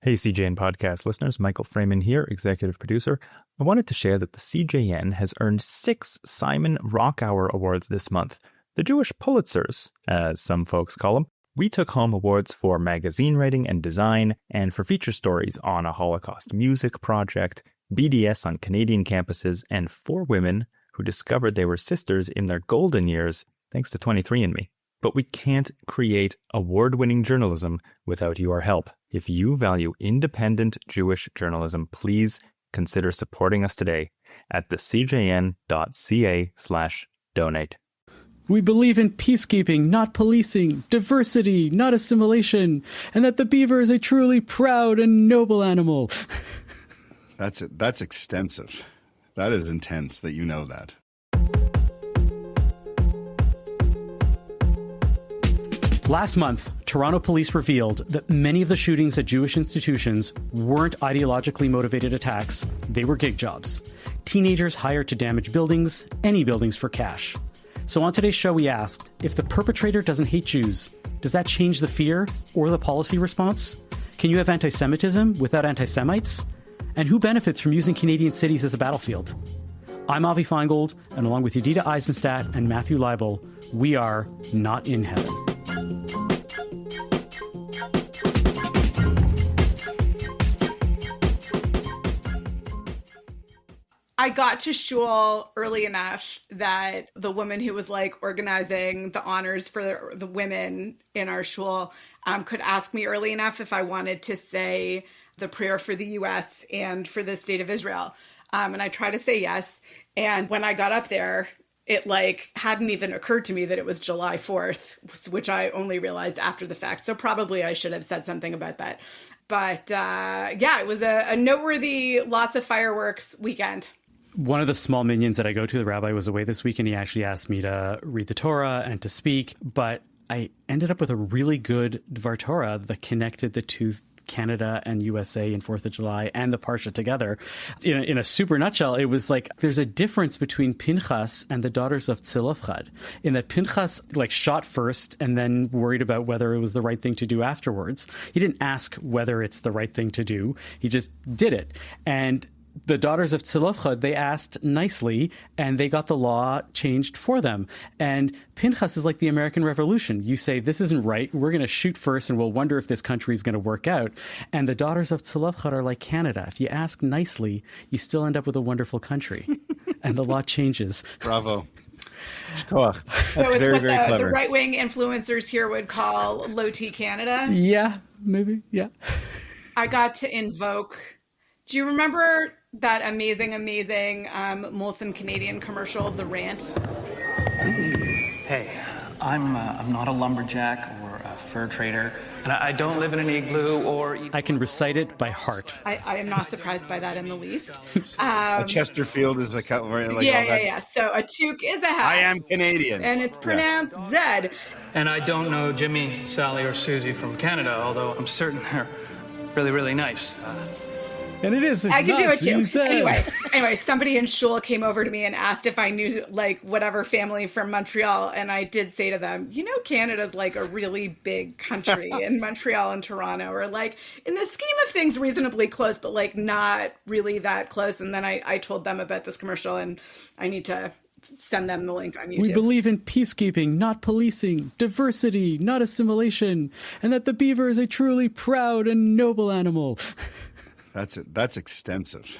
Hey, CJN podcast listeners, Michael Freeman here, executive producer. I wanted to share that the CJN has earned 6 Simon Rockhour Awards this month, the Jewish Pulitzers, as some folks call them. We took home awards for magazine writing and design, and for feature stories on a Holocaust music project, BDS on Canadian campuses, and 4 women who discovered they were sisters in their golden years, thanks to 23andMe. But we can't create award-winning journalism without your help. If you value independent Jewish journalism, please consider supporting us today at thecjn.ca/donate. We believe in peacekeeping, not policing, diversity, not assimilation, and that the beaver is a truly proud and noble animal. That's extensive. That is intense that you know that. Last month, Toronto police revealed that many of the shootings at Jewish institutions weren't ideologically motivated attacks, they were gig jobs. Teenagers hired to damage buildings, any buildings, for cash. So on today's show, we asked, if the perpetrator doesn't hate Jews, does that change the fear or the policy response? Can you have anti-Semitism without anti-Semites? And who benefits from using Canadian cities as a battlefield? I'm Avi Feingold, and along with Yedida Eisenstadt and Matthew Leibel, we are Not in Heaven. I got to shul early enough that the woman who was like organizing the honors for the women in our shul could ask me early enough if I wanted to say the prayer for the U.S. and for the state of Israel. And I tried to say yes. And when I got up there, it hadn't even occurred to me that it was July 4th, which I only realized after the fact. So probably I should have said something about that. But it was a noteworthy, lots of fireworks weekend. One of the small minions that I go to, the rabbi was away this week, and he actually asked me to read the Torah and to speak. But I ended up with a really good Dvar Torah that connected the two, Canada and USA and 4th of July and the Parsha together. In a super nutshell, it was like there's a difference between Pinchas and the daughters of Tzilofchad, in that Pinchas shot first and then worried about whether it was the right thing to do afterwards. He didn't ask whether it's the right thing to do. He just did it. And the daughters of Tzilofchad, they asked nicely, and they got the law changed for them. And Pinchas is like the American Revolution. You say, this isn't right. We're going to shoot first, and we'll wonder if this country is going to work out. And the daughters of Tzilofchad are like Canada. If you ask nicely, you still end up with a wonderful country. And the law changes. Bravo. That's so very, very clever. The right-wing influencers here would call low-T Canada. Yeah, maybe. Yeah. I got to invoke... Do you remember that amazing Molson Canadian commercial, The Rant? Hey, I'm not a lumberjack or a fur trader, and I don't live in an igloo or... I can recite it by heart. I am not surprised by that in the least. A Chesterfield is a... Yeah. So a toque is a hat. I am Canadian. And it's pronounced Zed. And I don't know Jimmy, Sally, or Susie from Canada, although I'm certain they're really, really nice. And it is. I can do it too. Anyway, somebody in shul came over to me and asked if I knew whatever family from Montreal. And I did say to them, Canada's a really big country, and Montreal and Toronto are in the scheme of things reasonably close, but not really that close. And then I told them about this commercial, and I need to send them the link on YouTube. We believe in peacekeeping, not policing, diversity, not assimilation, and that the beaver is a truly proud and noble animal. That's extensive.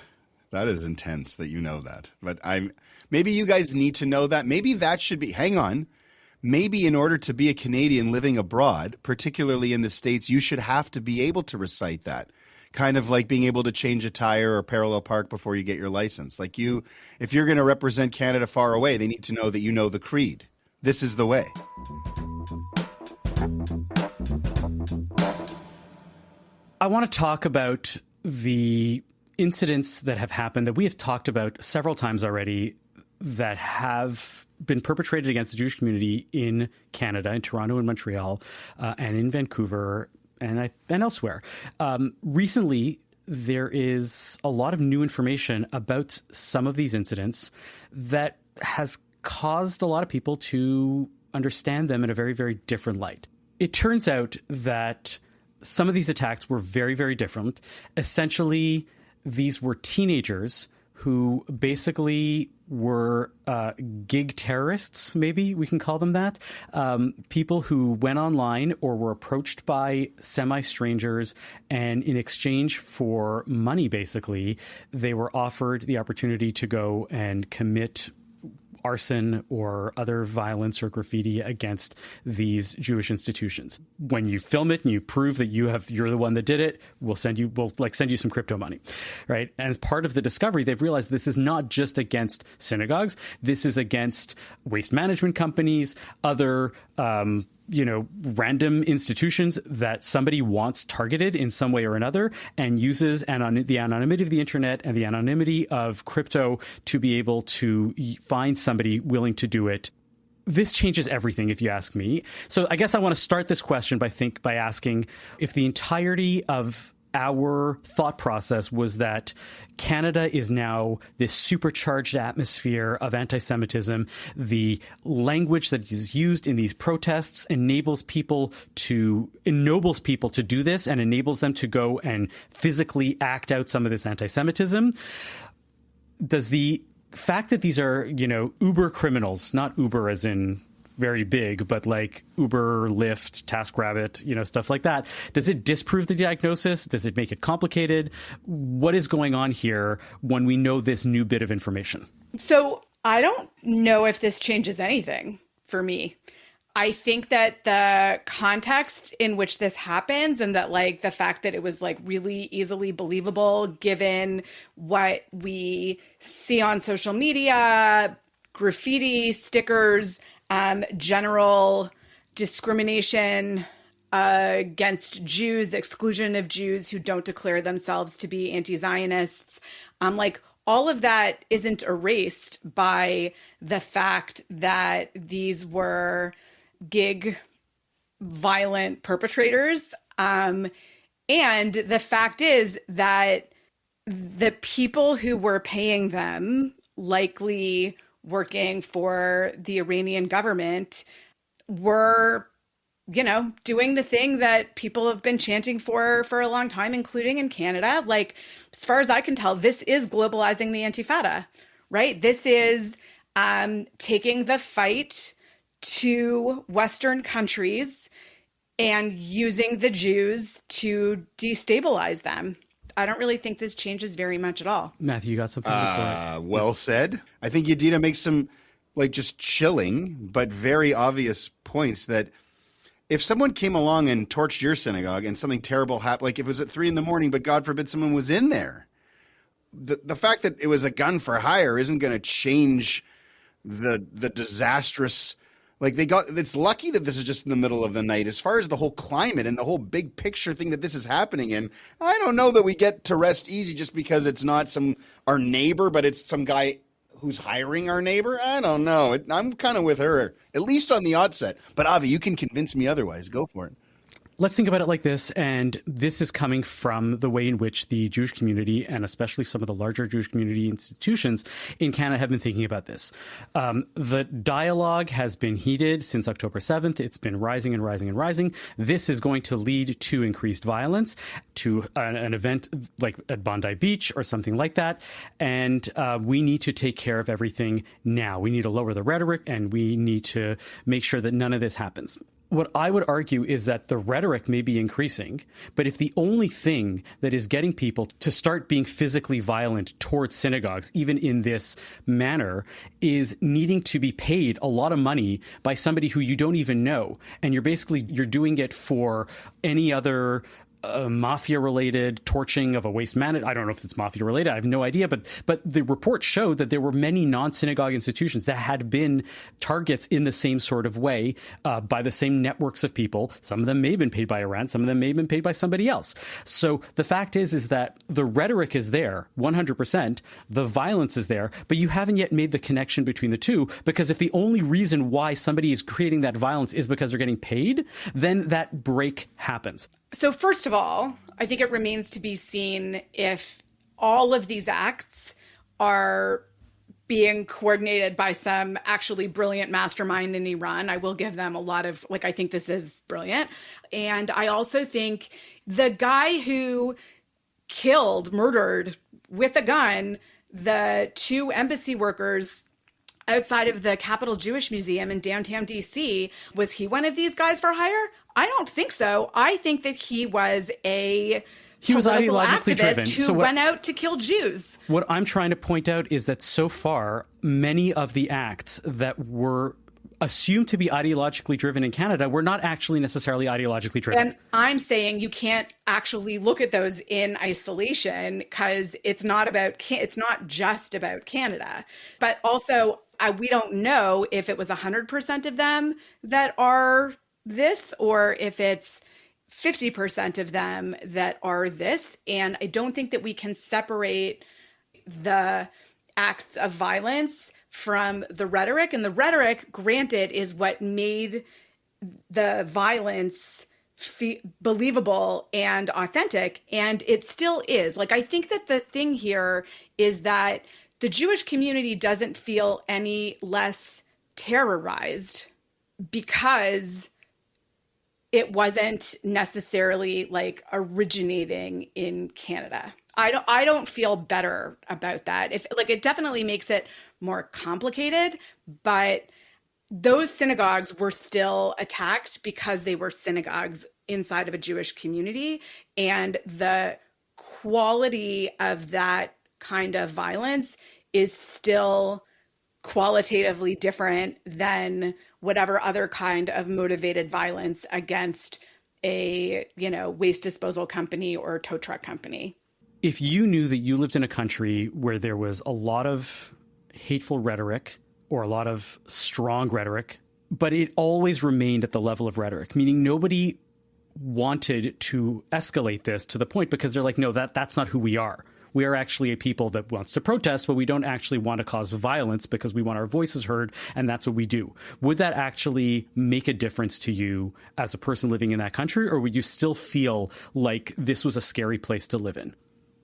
That is intense that you know that. But maybe you guys need to know that. Maybe that should be, hang on. Maybe in order to be a Canadian living abroad, particularly in the States, you should have to be able to recite that. Kind of like being able to change a tire or parallel park before you get your license. If you're going to represent Canada far away, they need to know that you know the creed. This is the way. I want to talk about the incidents that have happened that we have talked about several times already that have been perpetrated against the Jewish community in Canada, in Toronto and Montreal, and in Vancouver and elsewhere. Recently, there is a lot of new information about some of these incidents that has caused a lot of people to understand them in a very, very different light. It turns out that some of these attacks were very, very different. Essentially, these were teenagers who basically were gig terrorists, maybe we can call them that. People who went online or were approached by semi-strangers, and in exchange for money, basically, they were offered the opportunity to go and commit arson or other violence or graffiti against these Jewish institutions. When you film it and you prove that you're the one that did it, we'll send you some crypto money, right? And as part of the discovery, they've realized this is not just against synagogues. This is against waste management companies, other random institutions that somebody wants targeted in some way or another, and uses the anonymity of the internet and the anonymity of crypto to be able to find somebody willing to do it. This changes everything, if you ask me. So I guess I want to start this question by asking if the entirety of our thought process was that Canada is now this supercharged atmosphere of anti-Semitism. The language that is used in these protests ennobles people to do this and enables them to go and physically act out some of this anti-Semitism. Does the fact that these are, Uber criminals, not Uber as in very big, but like Uber, Lyft, TaskRabbit, stuff like that. Does it disprove the diagnosis? Does it make it complicated? What is going on here when we know this new bit of information? So I don't know if this changes anything for me. I think that the context in which this happens, and that the fact that it was really easily believable given what we see on social media, graffiti, stickers, general discrimination against Jews, exclusion of Jews who don't declare themselves to be anti-Zionists. All of that isn't erased by the fact that these were gig violent perpetrators. And the fact is that the people who were paying them, likely working for the Iranian government, were, doing the thing that people have been chanting for a long time, including in Canada. As far as I can tell, this is globalizing the Intifada, right? This is taking the fight to Western countries and using the Jews to destabilize them. I don't really think this changes very much at all. Matthew, you got something? Well said. I think Yadina makes some just chilling but very obvious points that if someone came along and torched your synagogue and something terrible happened, if it was at 3 a.m, but God forbid someone was in there, the fact that it was a gun for hire isn't going to change the disastrous. It's lucky that this is just in the middle of the night. As far as the whole climate and the whole big picture thing that this is happening in, I don't know that we get to rest easy just because it's not our neighbor, but it's some guy who's hiring our neighbor. I don't know. I'm kind of with her, at least on the outset. But Avi, you can convince me otherwise. Go for it. Let's think about it like this, and this is coming from the way in which the Jewish community, and especially some of the larger Jewish community institutions in Canada, have been thinking about this. The dialogue has been heated since October 7th. It's been rising and rising and rising. This is going to lead to increased violence, to an event like at Bondi Beach or something like that, and we need to take care of everything now. We need to lower the rhetoric, and we need to make sure that none of this happens. What I would argue is that the rhetoric may be increasing, but if the only thing that is getting people to start being physically violent towards synagogues, even in this manner, is needing to be paid a lot of money by somebody who you don't even know, and you're doing it for any other mafia-related torching of a waste manager. I don't know if it's mafia-related. I have no idea. But the report showed that there were many non-synagogue institutions that had been targets in the same sort of way by the same networks of people. Some of them may have been paid by Iran. Some of them may have been paid by somebody else. So the fact is that the rhetoric is there, 100%. The violence is there, but you haven't yet made the connection between the two, because if the only reason why somebody is creating that violence is because they're getting paid, then that break happens. So first of all, I think it remains to be seen if all of these acts are being coordinated by some actually brilliant mastermind in Iran. I will give them a lot of, I think this is brilliant. And I also think the guy who murdered with a gun the 2 embassy workers outside of the Capitol Jewish Museum in downtown DC, was he one of these guys for hire? I don't think so. I think that he was ideologically driven. Who went out to kill Jews. What I'm trying to point out is that so far, many of the acts that were assumed to be ideologically driven in Canada were not actually necessarily ideologically driven. And I'm saying you can't actually look at those in isolation, because it's not just about Canada. But also, we don't know if it was 100% of them that are this, or if it's 50% of them that are this. And I don't think that we can separate the acts of violence from the rhetoric. And the rhetoric, granted, is what made the violence believable and authentic. And it still is. I think that the thing here is that the Jewish community doesn't feel any less terrorized because it wasn't necessarily originating in Canada. I don't feel better about that. It definitely makes it more complicated, but those synagogues were still attacked because they were synagogues inside of a Jewish community, and the quality of that kind of violence is still qualitatively different than whatever other kind of motivated violence against a, waste disposal company or tow truck company. If you knew that you lived in a country where there was a lot of hateful rhetoric or a lot of strong rhetoric, but it always remained at the level of rhetoric, meaning nobody wanted to escalate this to the point because they're like, no, that's not who we are. We are actually a people that wants to protest, but we don't actually want to cause violence because we want our voices heard, and that's what we do. Would that actually make a difference to you as a person living in that country, or would you still feel like this was a scary place to live in?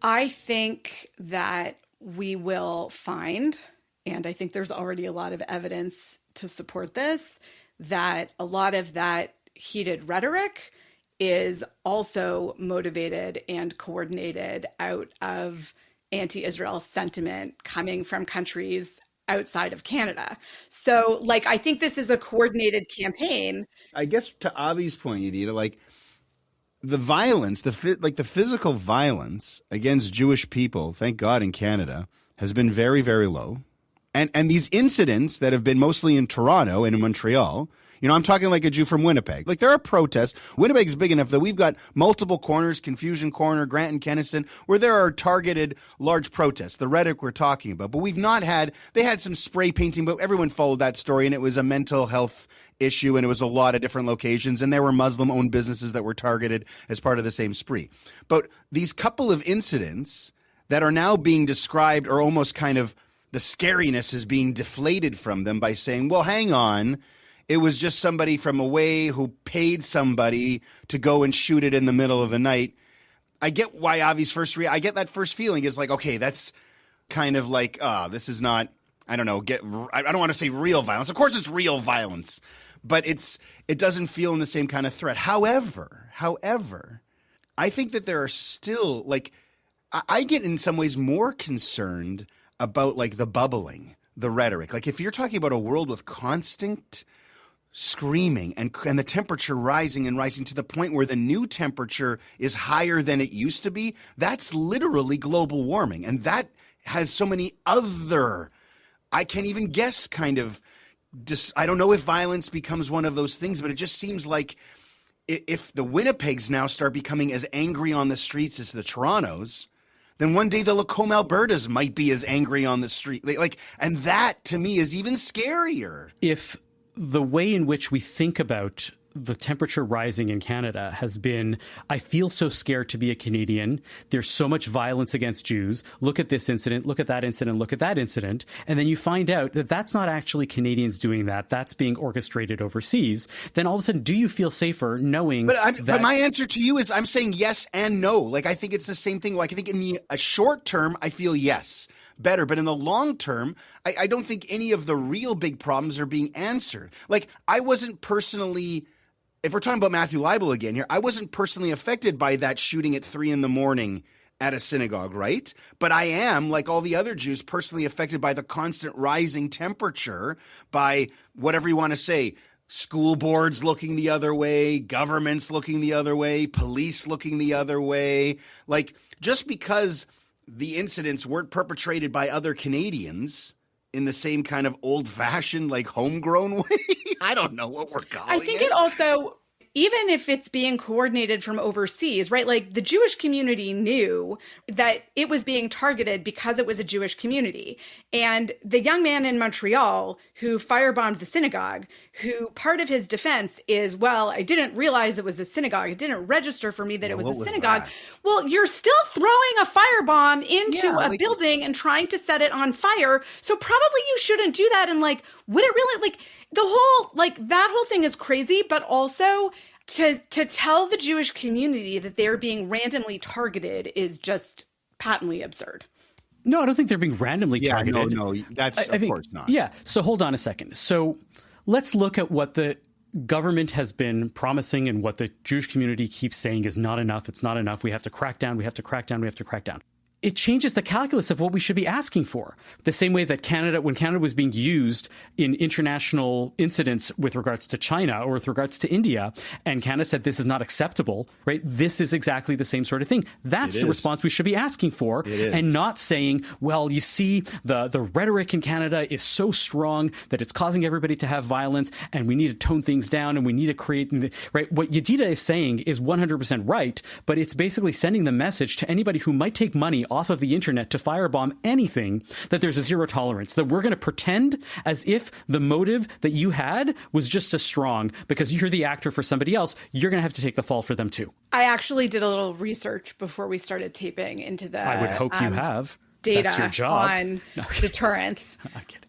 I think that we will find, and I think there's already a lot of evidence to support this, that a lot of that heated rhetoric is also motivated and coordinated out of anti-Israel sentiment coming from countries outside of Canada. So, I think this is a coordinated campaign. I guess to Avi's point, Yedida, the violence, the physical violence against Jewish people, thank God in Canada, has been very, very low. And these incidents that have been mostly in Toronto and in Montreal, I'm talking like a Jew from Winnipeg. There are protests. Winnipeg is big enough that we've got multiple corners, Confusion Corner, Grant and Kennison, where there are targeted large protests, the rhetoric we're talking about. But we've not they had some spray painting, but everyone followed that story, and it was a mental health issue, and it was a lot of different locations, and there were Muslim-owned businesses that were targeted as part of the same spree. But these couple of incidents that are now being described, or almost kind of the scariness is being deflated from them by saying, well, hang on, it was just somebody from away who paid somebody to go and shoot it in the middle of the night. I get why Avi's I get that first feeling is okay, that's kind of this is not, I don't know, I don't want to say real violence. Of course it's real violence, but it doesn't feel in the same kind of threat. However, I think that there are still, I get in some ways more concerned about the bubbling, the rhetoric. If you're talking about a world with constant screaming and the temperature rising and rising to the point where the new temperature is higher than it used to be, that's literally global warming. And that has so many other, I can't even guess kind of, I don't know if violence becomes one of those things, but it just seems like if the Winnipegs now start becoming as angry on the streets as the Torontos, then one day the Lacombe Albertas might be as angry on the street. And that to me is even scarier. If the way in which we think about the temperature rising in Canada has been, I feel so scared to be a Canadian. There's so much violence against Jews. Look at this incident, look at that incident, look at that incident. And then you find out that that's not actually Canadians doing that. That's being orchestrated overseas. Then all of a sudden, do you feel safer knowing But my answer to you is I'm saying yes and no. I think it's the same thing. I think in the short term, I feel yes. better. But in the long term, I don't think any of the real big problems are being answered. Like, I wasn't personally, if we're talking about Matthew Leibel again here, I wasn't personally affected by that shooting at 3 a.m. at a synagogue, right? But I am, like all the other Jews, personally affected by the constant rising temperature, by whatever you want to say, school boards looking the other way, governments looking the other way, police looking the other way. Like, just because the incidents weren't perpetrated by other Canadians in the same kind of old-fashioned, like, homegrown way, I don't know what we're calling it. I think it also, even if it's being coordinated from overseas, right? Like, the Jewish community knew that it was being targeted because it was a Jewish community. And the young man in Montreal who firebombed the synagogue, who part of his defense is, well, I didn't realize it was a synagogue. It didn't register for me that it was a synagogue. Well, you're still throwing a firebomb into a building and trying to set it on fire. So probably you shouldn't do that. And like, would it really, like, the whole, like, that whole thing is crazy, but also to tell the Jewish community that they're being randomly targeted is just patently absurd. No, I don't think they're being randomly targeted. No, that's of course not. Yeah. So hold on a second. So let's look at what the government has been promising and what the Jewish community keeps saying is not enough. It's not enough. We have to crack down. We have to crack down. We have to crack down. It changes the calculus of what we should be asking for. The same way that Canada, when Canada was being used in international incidents with regards to China or with regards to India, and Canada said this is not acceptable, right? This is exactly the same sort of thing. That's the response we should be asking for, and not saying, well, you see, the rhetoric in Canada is so strong that it's causing everybody to have violence, and we need to tone things down, and we need to create, right? What Yedida is saying is 100% right, but it's basically sending the message to anybody who might take money off of the internet to firebomb anything, that there's a zero tolerance, that we're going to pretend as if the motive that you had was just as strong because you're the actor for somebody else. You're going to have to take the fall for them too. I actually did a little research before we started taping into the I would hope you have. Data That's your job. On deterrence,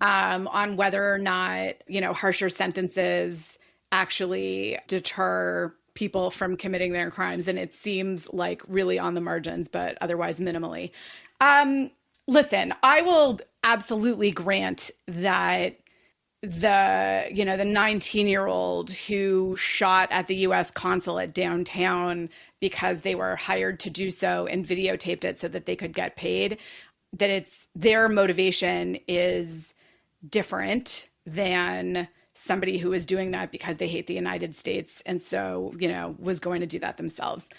on whether or not, harsher sentences actually deter people from committing their crimes. And it seems like really on the margins, but otherwise minimally. Listen, I will absolutely grant that the 19-year-old who shot at the U.S. consulate downtown because they were hired to do so and videotaped it so that they could get paid, that it's their motivation is different than somebody who is doing that because they hate the United States and so, was going to do that themselves.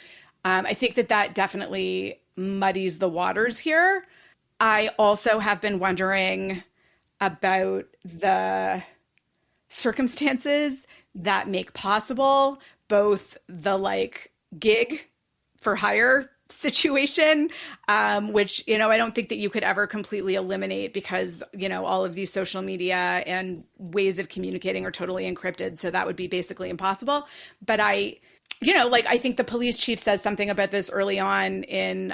I think that definitely muddies the waters here. I also have been wondering about the circumstances that make possible both the gig for hire situation, which, I don't think that you could ever completely eliminate because, all of these social media and ways of communicating are totally encrypted. So that would be basically impossible. But I think the police chief says something about this early on in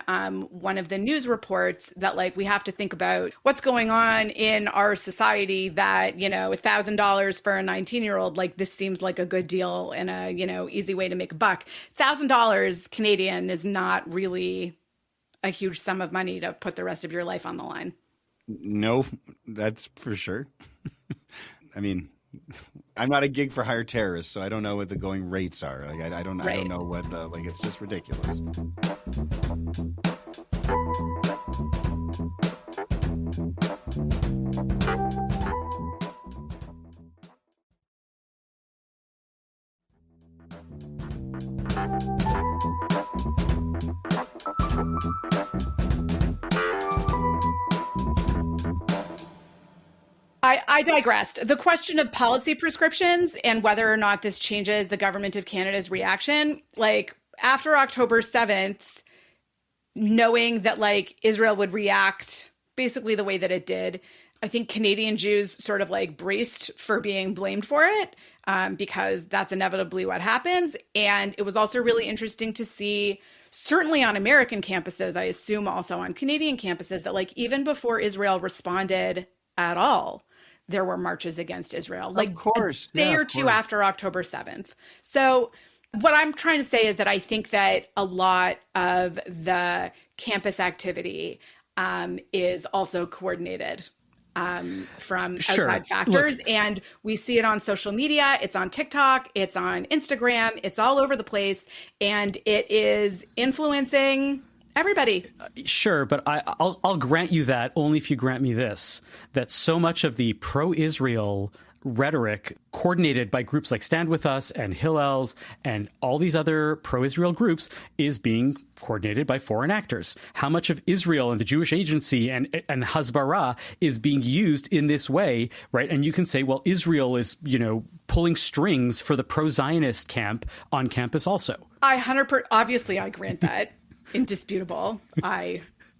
one of the news reports that we have to think about what's going on in our society that, $1,000 for a 19-year-old, this seems like a good deal and a, easy way to make a buck. $1,000 Canadian is not really a huge sum of money to put the rest of your life on the line. No, that's for sure. I mean, I'm not a gig for hire terrorist, so I don't know what the going rates are. I don't know what it's just ridiculous. I digressed. The question of policy prescriptions and whether or not this changes the government of Canada's reaction, after October 7th, knowing that Israel would react basically the way that it did, I think Canadian Jews sort of braced for being blamed for it because that's inevitably what happens. And it was also really interesting to see, certainly on American campuses, I assume also on Canadian campuses, that even before Israel responded at all, there were marches against Israel, of course, a day or two after October 7th. So what I'm trying to say is that I think that a lot of the campus activity is also coordinated from Sure. outside factors. Look, and we see it on social media. It's on TikTok. It's on Instagram. It's all over the place. And it is influencing everybody. sure, but I'll grant you that only if you grant me this, that so much of the pro-Israel rhetoric coordinated by groups like Stand With Us and Hillels and all these other pro-Israel groups is being coordinated by foreign actors. How much of Israel and the Jewish Agency and Hasbara is being used in this way, right? And you can say, well, Israel is, pulling strings for the pro-Zionist camp on campus also. Obviously, I grant that. Indisputable.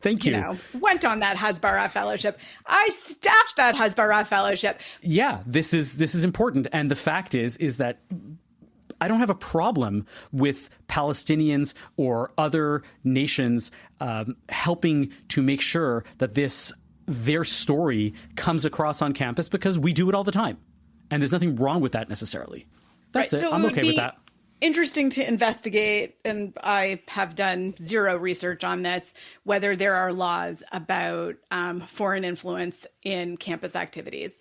Thank you. Went on that Hasbara fellowship. I staffed that Hasbara fellowship. Yeah, this is important. And the fact is that I don't have a problem with Palestinians or other nations helping to make sure that their story comes across on campus, because we do it all the time. And there's nothing wrong with that necessarily. That's right. it. So I'm okay with that. Interesting to investigate, and I have done zero research on this, whether there are laws about foreign influence in campus activities.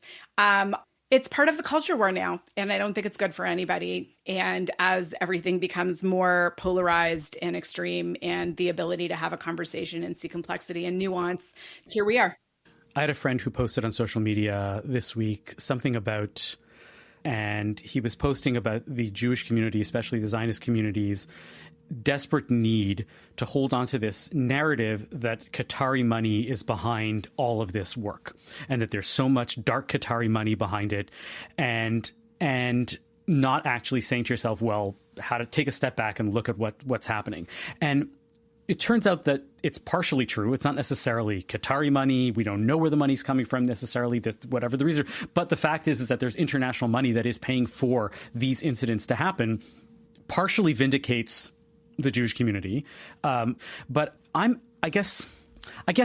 It's part of the culture war now, and I don't think it's good for anybody. And as everything becomes more polarized and extreme, and the ability to have a conversation and see complexity and nuance, here we are. I had a friend who posted on social media this week something about, and he was posting about the Jewish community, especially the Zionist community's desperate need to hold on to this narrative that Qatari money is behind all of this work, and that there's so much dark Qatari money behind it, and not actually saying to yourself, well, how to take a step back and look at what's happening. And it turns out that it's partially true. It's not necessarily Qatari money. We don't know where the money's coming from necessarily, whatever the reason. But the fact is that there's international money that is paying for these incidents to happen, partially vindicates the Jewish community. But I guess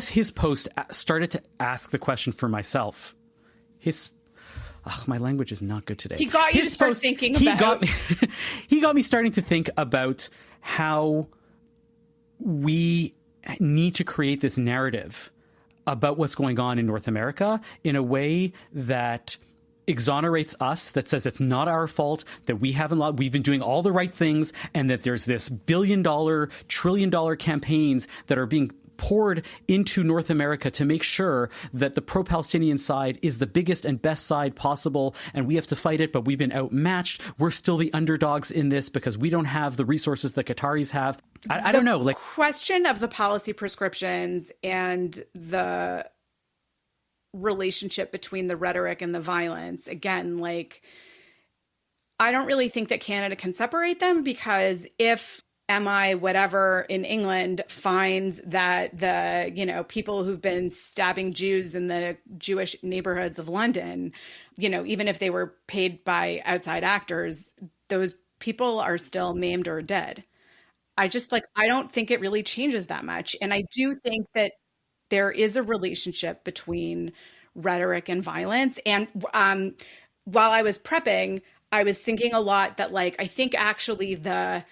his post started to ask the question for myself. My language is not good today. He got you to start thinking about. He got me starting to think about how we need to create this narrative about what's going on in North America in a way that exonerates us, that says it's not our fault, that we've been doing all the right things, and that there's this billion-dollar, trillion-dollar campaigns that are being poured into North America to make sure that the pro-Palestinian side is the biggest and best side possible, and we have to fight it, but we've been outmatched. We're still the underdogs in this because we don't have the resources that Qataris have. I don't know. The question of the policy prescriptions and the relationship between the rhetoric and the violence, again, I don't really think that Canada can separate them, because if MI whatever in England finds that the people who've been stabbing Jews in the Jewish neighborhoods of London, even if they were paid by outside actors, those people are still maimed or dead. I don't think it really changes that much. And I do think that there is a relationship between rhetoric and violence. And while I was prepping, I was thinking a lot that I think actually the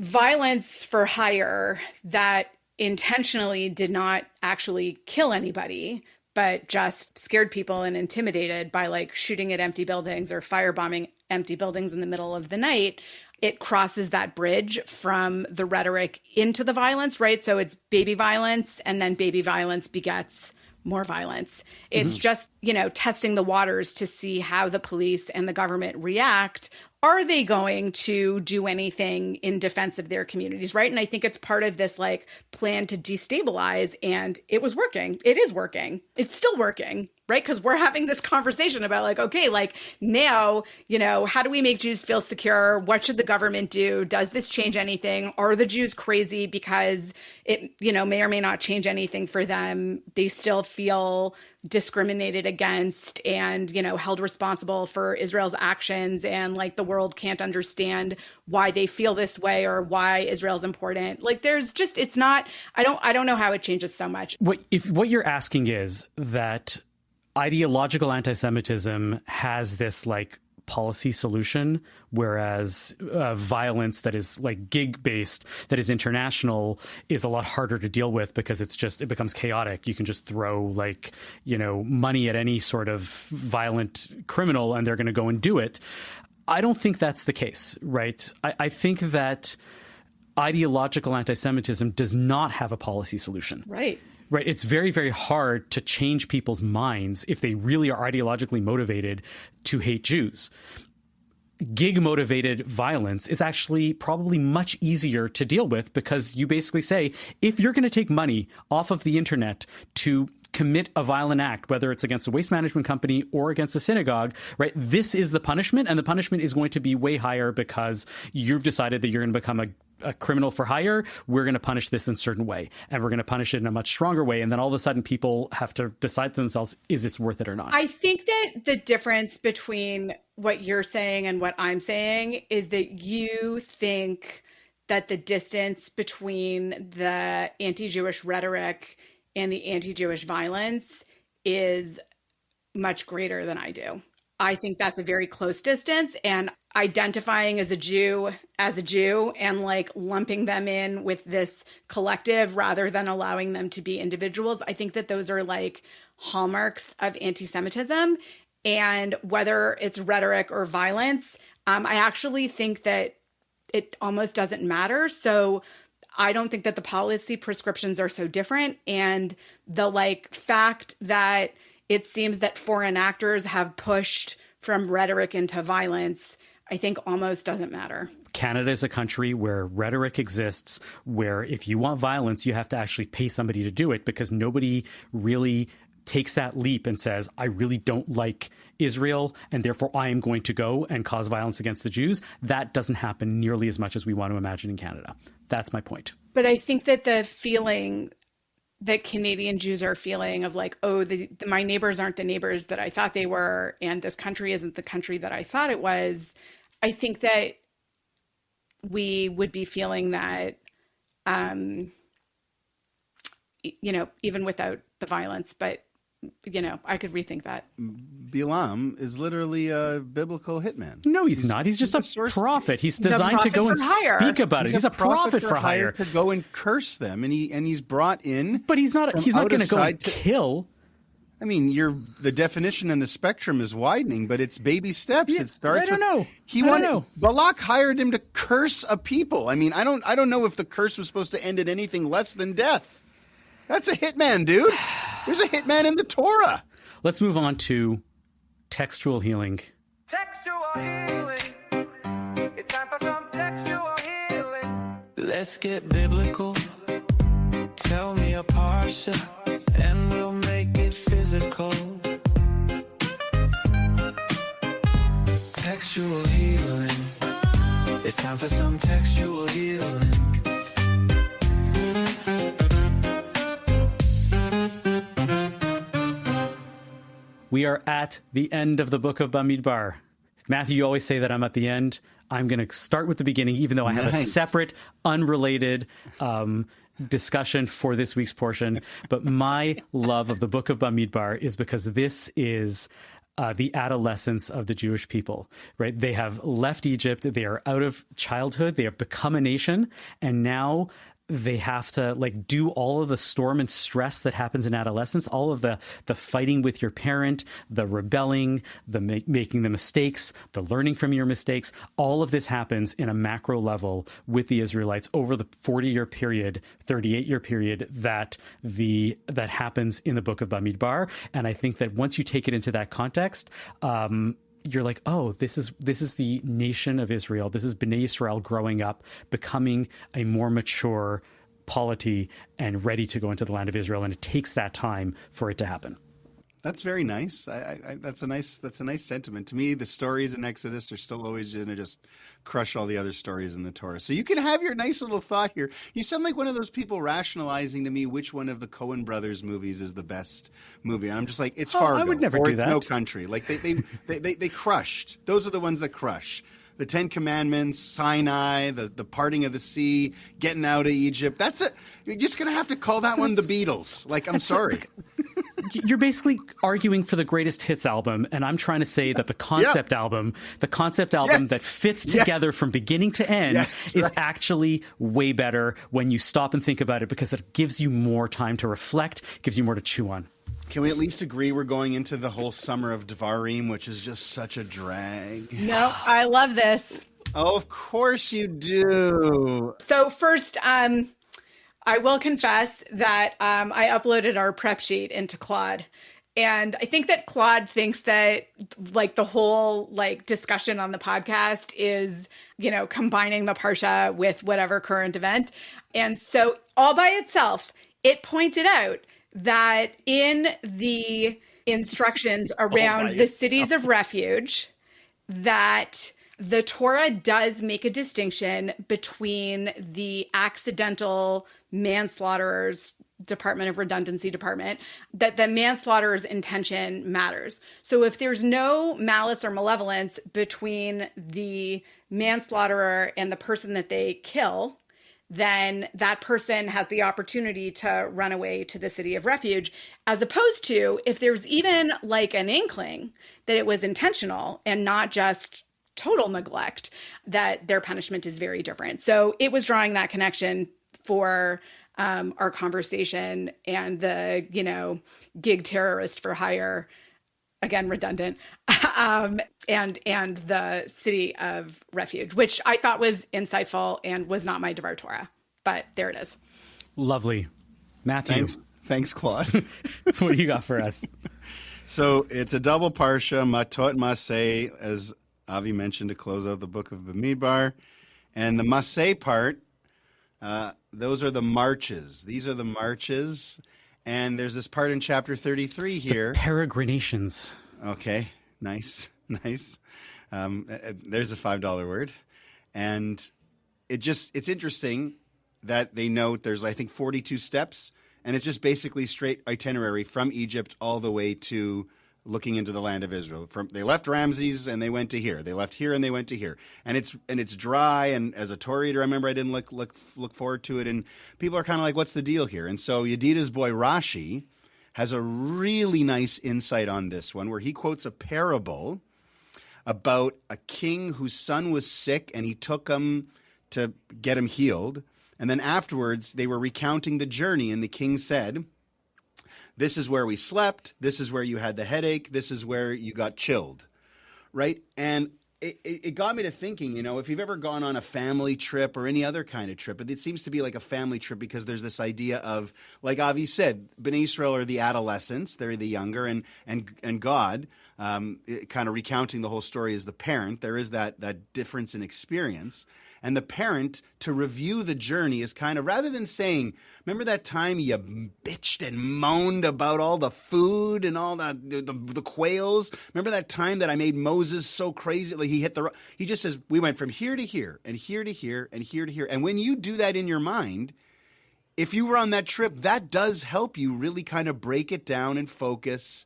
violence for hire that intentionally did not actually kill anybody, but just scared people and intimidated by shooting at empty buildings or firebombing empty buildings in the middle of the night, it crosses that bridge from the rhetoric into the violence, right? So it's baby violence, and then baby violence begets more violence. It's just, testing the waters to see how the police and the government react. Are they going to do anything in defense of their communities, right? And I think it's part of this plan to destabilize, and it was working. It is working. It's still working, right? Because we're having this conversation about now, how do we make Jews feel secure? What should the government do? Does this change anything? Are the Jews crazy because it, may or may not change anything for them? They still feel discriminated against and, held responsible for Israel's actions, and the world can't understand why they feel this way or why Israel's important. There's just, it's not, I don't know how it changes so much. What you're asking is that ideological anti-Semitism has this policy solution, whereas violence that is like gig based, that is international, is a lot harder to deal with because it becomes chaotic. You can just throw like, money at any sort of violent criminal and they're going to go and do it. I don't think that's the case, right? I think that ideological anti-Semitism does not have a policy solution. Right. Right. It's very, very hard to change people's minds if they really are ideologically motivated to hate Jews. Gig-motivated violence is actually probably much easier to deal with because you basically say, if you're going to take money off of the internet to commit a violent act, whether it's against a waste management company or against a synagogue, right, this is the punishment, and the punishment is going to be way higher because you've decided that you're going to become a criminal for hire. We're going to punish this in a certain way, and we're going to punish it in a much stronger way. And then all of a sudden people have to decide to themselves, is this worth it or not? I think that the difference between what you're saying and what I'm saying is that you think that the distance between the anti-Jewish rhetoric and the anti-Jewish violence is much greater than I do. I think that's a very close distance, and identifying as a Jew and like lumping them in with this collective rather than allowing them to be individuals. I think that those are like hallmarks of anti-Semitism, and whether it's rhetoric or violence, I actually think that it almost doesn't matter. So I don't think that the policy prescriptions are so different, and the like fact that it seems that foreign actors have pushed from rhetoric into violence, I think almost doesn't matter. Canada is a country where rhetoric exists, where if you want violence, you have to actually pay somebody to do it, because nobody really takes that leap and says, I really don't like Israel, and therefore I am going to go and cause violence against the Jews. That doesn't happen nearly as much as we want to imagine in Canada. That's my point. But I think that the feeling that Canadian Jews are feeling of like, oh, my neighbors aren't the neighbors that I thought they were, and this country isn't the country that I thought it was, I think that we would be feeling that, even without the violence. But, I could rethink that. Bilam is literally a biblical hitman. No, he's not. He's just a prophet. He's designed to go and speak about it. He's a prophet for hire. To go and curse them, and he's brought in. But he's not going to go and kill. I mean, the definition and the spectrum is widening, but it's baby steps. Yeah, it starts. I don't know. I don't know. Balak hired him to curse a people. I mean, I don't know if the curse was supposed to end in anything less than death. That's a hitman, dude. There's a hitman in the Torah. Let's move on to textual healing. Textual healing. It's time for some textual healing. Let's get biblical. Tell me a parsha, and we'll make it physical. Textual healing. It's time for some textual healing. We are at the end of the book of Bamidbar. Matthew, you always say that I'm at the end. I'm going to start with the beginning, even though I have a separate, unrelated discussion for this week's portion. But my love of the book of Bamidbar is because this is the adolescence of the Jewish people, right? They have left Egypt. They are out of childhood. They have become a nation. And now they have to do all of the storm and stress that happens in adolescence, all of the fighting with your parent, the rebelling, the making the mistakes, the learning from your mistakes. All of this happens in a macro level with the Israelites over the 40-year period, 38-year period that happens in the book of Bamidbar. And I think that once you take it into that context, you're like, oh, this is the nation of Israel. This is Bnei Yisrael growing up, becoming a more mature polity and ready to go into the land of Israel. And it takes that time for it to happen. That's very nice. That's a nice sentiment. To me, the stories in Exodus are still always going to just crush all the other stories in the Torah. So you can have your nice little thought here. You sound like one of those people rationalizing to me which one of the Coen brothers movies is the best movie. And I'm just like, it's Fargo. I would never do that. No Country. Like they crushed. Those are the ones that crush. The Ten Commandments, Sinai, the parting of the sea, getting out of Egypt. That's it. You're just going to have to call that one the Beatles. Like, I'm sorry. you're basically arguing for the greatest hits album, and I'm trying to say that the concept album Yes. that fits together from beginning to end is actually way better when you stop and think about it, because it gives you more time to reflect, gives you more to chew on. Can we at least agree we're going into the whole summer of Dvarim, which is just such a drag? No, I love this. Oh, of course you do. So first, I will confess that I uploaded our prep sheet into Claude. And I think that Claude thinks that like the whole like discussion on the podcast is, you know, combining the Parsha with whatever current event. And so all by itself, it pointed out that in the instructions around the cities of refuge, that the Torah does make a distinction between the accidental manslaughterer's Department of Redundancy department, that the manslaughterer's intention matters. So if there's no malice or malevolence between the manslaughterer and the person that they kill, then that person has the opportunity to run away to the city of refuge, as opposed to if there's even like an inkling that it was intentional and not just total neglect, that their punishment is very different. So it was drawing that connection for our conversation and the, you know, gig terrorist for hire, again, redundant, and the city of refuge, which I thought was insightful and was not my Devar Torah, but there it is. Lovely. Matthew. Thanks, Claude. What do you got for us? So it's a double parsha, Matot Maseh, as Avi mentioned, to close out the book of Bamidbar. And the Maseh part, those are the marches. These are the marches. And there's this part in chapter 33 here. The peregrinations. Okay, nice. There's a $5 word. And it's interesting that they note there's, I think, 42 steps. And it's just basically straight itinerary from Egypt all the way to looking into the land of Israel. They left Ramses and they went to here. They left here and they went to here. And it's dry. And as a Torah reader, I remember I didn't look forward to it. And people are kind of like, what's the deal here? And so Yedida's boy Rashi has a really nice insight on this one, where he quotes a parable about a king whose son was sick and he took him to get him healed. And then afterwards, they were recounting the journey, and the king said, this is where we slept, this is where you had the headache, this is where you got chilled, right? And it got me to thinking, you know, if you've ever gone on a family trip or any other kind of trip, it seems to be like a family trip because there's this idea of, like Avi said, Bnei Israel are the adolescents, they're the younger, and God, kind of recounting the whole story as the parent, there is that difference in experience. And the parent, to review the journey, is kind of, rather than saying, remember that time you bitched and moaned about all the food and all the quails? Remember that time that I made Moses so crazy? Like he just says, we went from here to here and here to here and here to here. And when you do that in your mind, if you were on that trip, that does help you really kind of break it down and focus.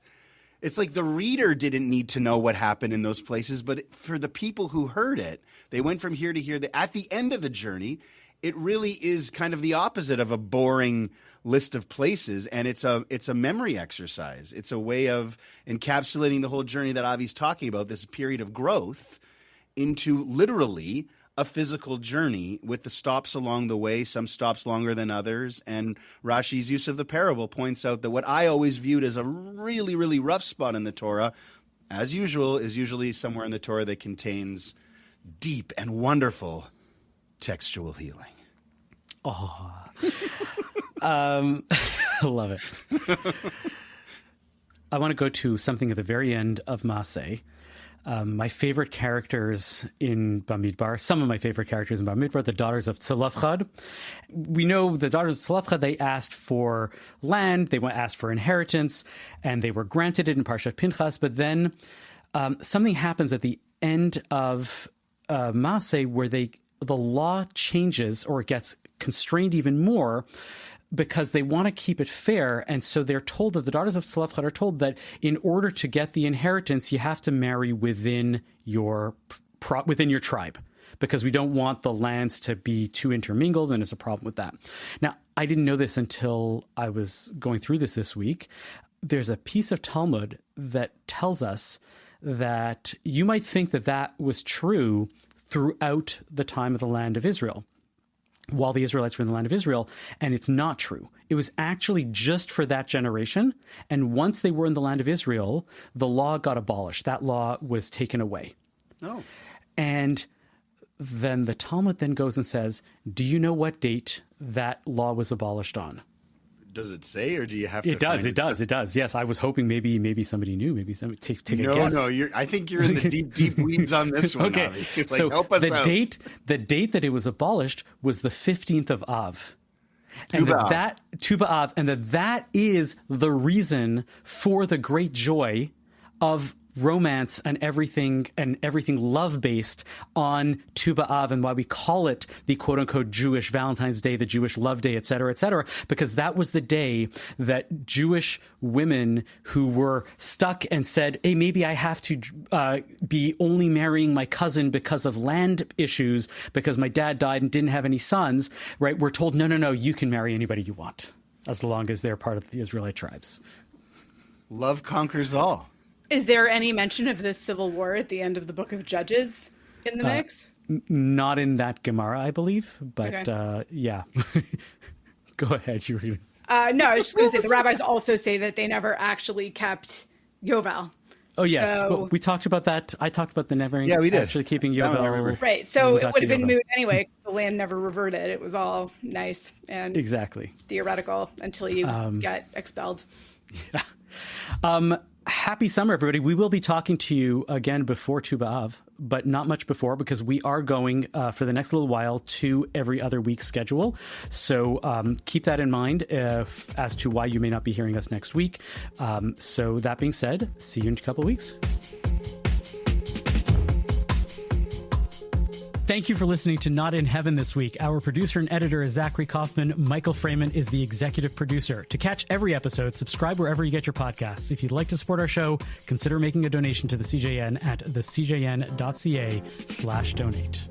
It's like the reader didn't need to know what happened in those places, but for the people who heard it, they went from here to here. At the end of the journey, it really is kind of the opposite of a boring list of places, and it's a memory exercise. It's a way of encapsulating the whole journey that Avi's talking about, this period of growth, into literally a physical journey with the stops along the way, some stops longer than others. And Rashi's use of the parable points out that what I always viewed as a really, really rough spot in the Torah, as usual, is usually somewhere in the Torah that contains deep and wonderful textual healing. Oh, I love it. I want to go to something at the very end of Maseh. My favorite characters in Bamidbar, some of my favorite characters in Bamidbar, the daughters of Tzolofchad. We know the daughters of Tzolofchad, they asked for land, they asked for inheritance, and they were granted it in Parshat Pinchas. But then something happens at the end of Maseh where the law changes, or it gets constrained even more, because they want to keep it fair. And so they're told that the daughters of Tzolofchad are told that in order to get the inheritance, you have to marry within your tribe, because we don't want the lands to be too intermingled, and there's a problem with that. Now, I didn't know this until I was going through this week. there's a piece of Talmud that tells us that you might think that that was true throughout the time of the land of Israel, while the Israelites were in the land of Israel, and it's not true. It was actually just for that generation, and once they were in the land of Israel, the law got abolished. That law was taken away. Oh. And then the Talmud then goes and says, do you know what date that law was abolished on? Does it say, or do you have to? It does. Yes, I was hoping maybe somebody knew. Maybe somebody take a guess. No. I think you're in the deep weeds on this one. Okay, Avi. so help us the out. date that it was abolished was the 15th of Av. Tu And B'Av. Tu B'Av, and that is the reason for the great joy of romance and everything love based on Tu B'Av, and why we call it the quote unquote Jewish Valentine's Day, the Jewish love day, et cetera, because that was the day that Jewish women who were stuck and said, hey, maybe I have to be only marrying my cousin because of land issues, because my dad died and didn't have any sons, right? We're told, no, you can marry anybody you want as long as they're part of the Israelite tribes. Love conquers all. Is there any mention of this civil war at the end of the book of Judges in the mix? Not in that Gemara, I believe, but Okay. yeah. Go ahead. You were gonna... No, I was just going to say the rabbis also say that they never actually kept Yovel. Oh, yes. So- Well, we talked about that. I talked about the never Yeah, we did. actually keeping That one I Yovel. remember. Right. So when we it got would have to been Yovel. moot anyway. The land never reverted. It was all nice and Exactly. theoretical until you get expelled. Happy summer, everybody. We will be talking to you again before Tu B'Av, but not much before, because we are going for the next little while to every other week schedule. So keep that in mind as to why you may not be hearing us next week. So that being said, see you in a couple of weeks. Thank you for listening to Not in Heaven this week. Our producer and editor is Zachary Kaufman. Michael Freeman is the executive producer. To catch every episode, subscribe wherever you get your podcasts. If you'd like to support our show, consider making a donation to the CJN at thecjn.ca/donate.